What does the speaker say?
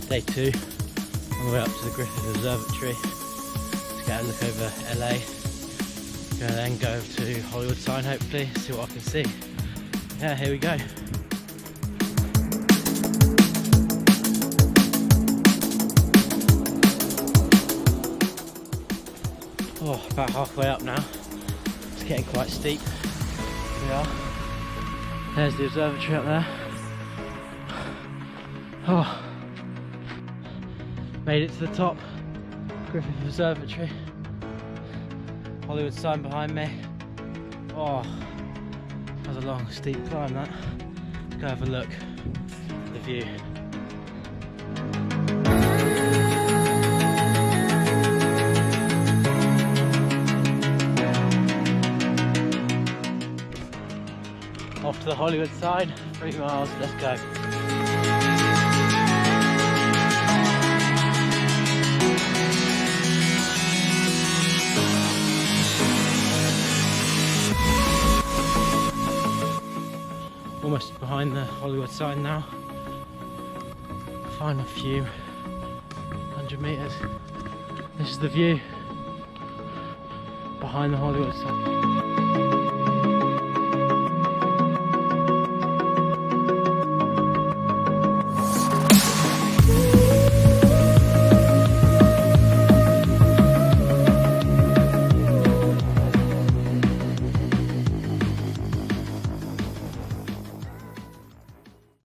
Day 2, on the way up to the Griffith Observatory to get a look over LA. Gonna then go to Hollywood sign, hopefully, see what I can see. Yeah, here we go. Oh, about halfway up now. It's getting quite steep. Here we are. There's the observatory up there. Oh, made it to the top. Griffith Observatory. Hollywood sign behind me. Oh, that was a long, steep climb that. Let's go have a look at the view. Off to the Hollywood side, 3 miles, let's go. Almost behind the Hollywood sign now. Final few 100 meters. This is the view behind the Hollywood sign.